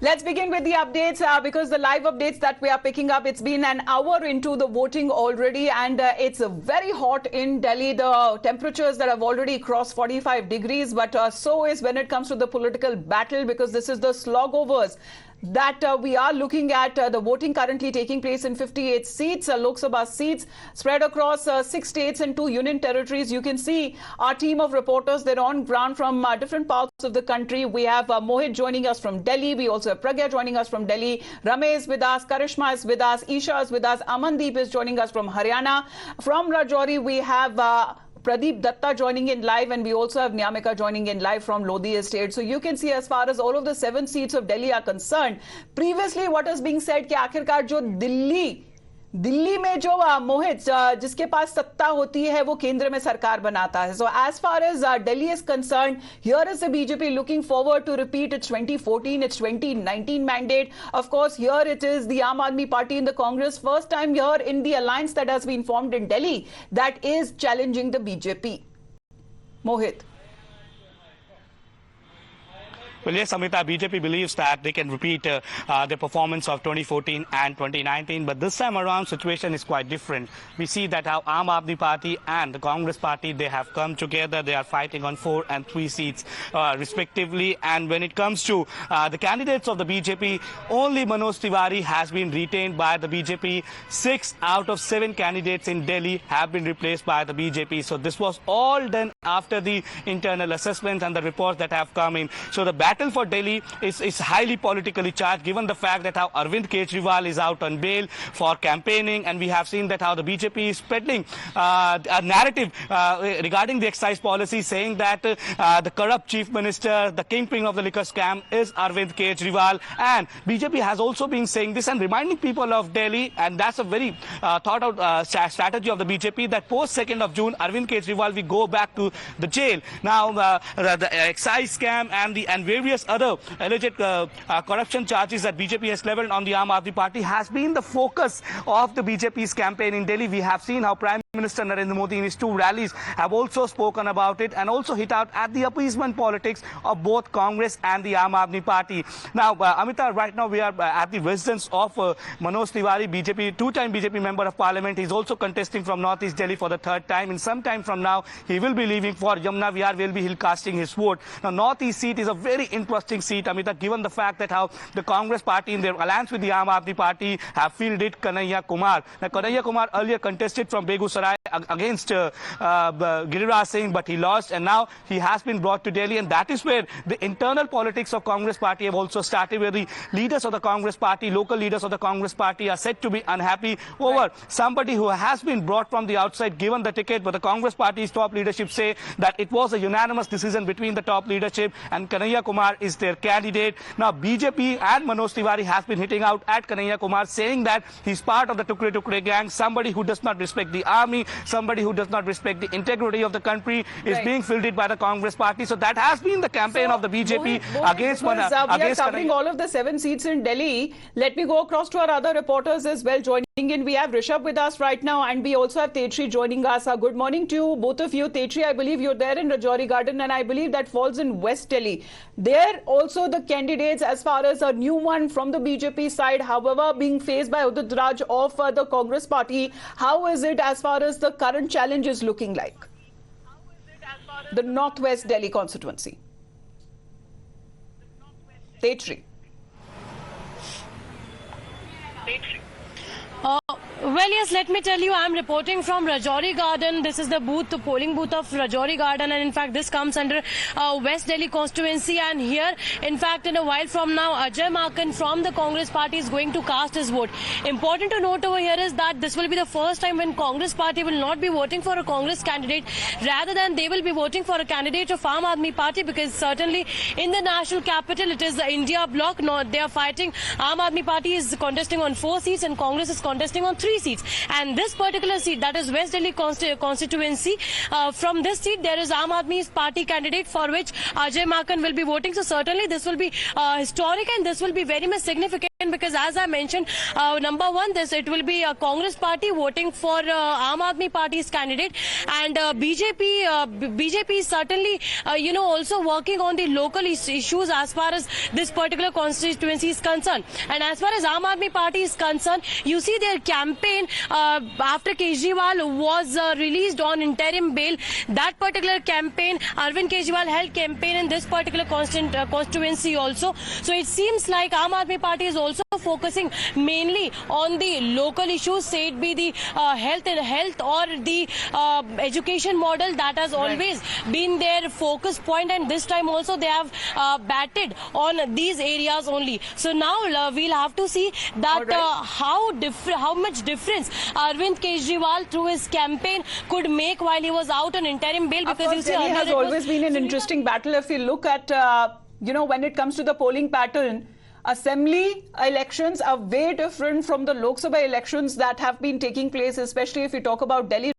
Let's begin with the updates because the live updates that we are picking up, it's been an hour into the voting already and it's very hot in Delhi. The temperatures that have already crossed 45 degrees, but so is when it comes to the political battle because this is the slogovers that we are looking at. The voting currently taking place in 58 seats, Lok Sabha seats spread across 6 states and 2 union territories. You can see our team of reporters, they're on ground from different parts of the country. We have Mohit joining us from Delhi. We also have Pragya joining us from Delhi. Ramesh with us, Karishma is with us, Isha is with us, Amandeep is joining us from Haryana. From Rajouri, we have Pradeep Datta joining in live, and we also have Nyamika joining in live from Lodi Estate. So you can see as far as all of the 7 seats of Delhi are concerned, previously what is being said कि आखिरकार जो दिल्ली में जो मोहित जिसके पास सत्ता होती है वो केंद्र में सरकार बनाता है. So as far as Delhi is concerned, here is the BJP looking forward to repeat its 2014, its 2019 mandate. Of course, here it is the Aam Aadmi Party in the Congress, first time here in the alliance that has been formed in Delhi that is challenging the BJP. Mohit. Well, yes, Amita, BJP believes that they can repeat the performance of 2014 and 2019, but this time around situation is quite different. We see that how Aam Aadmi Party and the Congress Party, they have come together. They are fighting on 4 and 3 seats respectively. And when it comes to the candidates of the BJP, only Manoj Tiwari has been retained by the BJP. 6 out of 7 candidates in Delhi have been replaced by the BJP. So this was all done after the internal assessments and the reports that have come in. So the battle for Delhi is highly politically charged, given the fact that how Arvind Kejriwal is out on bail for campaigning, and we have seen that how the BJP is peddling a narrative regarding the excise policy, saying that the corrupt chief minister, the kingpin of the liquor scam is Arvind Kejriwal. And BJP has also been saying this and reminding people of Delhi, and that's a very thought out strategy of the BJP, that post 2nd of June, Arvind Kejriwal will go back to the jail. Now the excise scam and various other alleged corruption charges that BJP has leveled on the Aam Aadmi Party has been the focus of the BJP's campaign in Delhi. We have seen how Prime Minister Narendra Modi in his 2 rallies have also spoken about it and also hit out at the appeasement politics of both Congress and the Aam Aadmi Party. Now, Amita, right now we are at the residence of Manoj Tiwari, BJP, 2-time BJP member of Parliament. He's also contesting from Northeast Delhi for the 3rd time. In some time from now, he will be leaving for Yamuna Vihar, where he will be casting his vote. Now, Northeast seat is a very interesting seat, Amita, given the fact that how the Congress Party in their alliance with the Aam Aadmi Party have fielded Kanhaiya Kumar. Now, Kanhaiya Kumar earlier contested from Begusaraye against Giriraj Singh, but he lost, and now he has been brought to Delhi, and that is where the internal politics of Congress Party have also started, where the leaders of the Congress Party, local leaders of the Congress Party are said to be unhappy over somebody who has been brought from the outside, given the ticket, but the Congress Party's top leadership say that it was a unanimous decision between the top leadership and Kanhaiya Kumar is their candidate. Now BJP and Manoj Tiwari has been hitting out at Kanhaiya Kumar, saying that he's part of the Tukre Tukre gang, somebody who does not respect the army, somebody who does not respect the integrity of the country, is being fielded by the Congress Party. So that has been the campaign of the BJP against we are covering all of the 7 seats in Delhi. Let me go across to our other reporters as well joining in. We have Rishabh with us right now, and we also have Tetri joining us. Good morning to you, both of you. Tetri, I believe you're there in Rajouri Garden, and I believe that falls in West Delhi. There also the candidates, as far as a new one from the BJP side, however, being faced by Udit Raj of the Congress Party. How is it as far as the current challenge is looking like? The Northwest Delhi constituency. Tetri. Well, yes, let me tell you, I'm reporting from Rajouri Garden. This is the booth, the polling booth of Rajouri Garden, and in fact, this comes under West Delhi constituency. And here, in fact, in a while from now, Ajay Maken from the Congress Party is going to cast his vote. Important to note over here is that this will be the first time when Congress Party will not be voting for a Congress candidate, rather than they will be voting for a candidate of Aam Aadmi Party, because certainly in the national capital, it is the India bloc. No, they are fighting. Aam Aadmi Party is contesting on 4 seats and Congress is contesting on 3 seats. seats. And this particular seat, that is West Delhi constituency, from this seat there is Aam Aadmi Party candidate for which Ajay Maken will be voting. So certainly this will be historic, and this will be very much significant, because as I mentioned, number one, it will be a Congress party voting for Aam Aadmi Party's candidate, and BJP is certainly also working on the local issues as far as this particular constituency is concerned. And as far as Aam Aadmi Party is concerned, you see their campaign after Kejriwal was released on interim bail. That particular campaign, Arvind Kejriwal held campaign in this particular constituency also. So it seems like Aam Aadmi Party is also focusing mainly on the local issues, say it be the health or the education model that has always been their focus point, and this time also they have batted on these areas only. So now we'll have to see that how much difference Arvind Kejriwal through his campaign could make while he was out on interim bail, because you see Delhi has always been an interesting battle. If you look at when it comes to the polling pattern, assembly elections are way different from the Lok Sabha elections that have been taking place, especially if you talk about Delhi.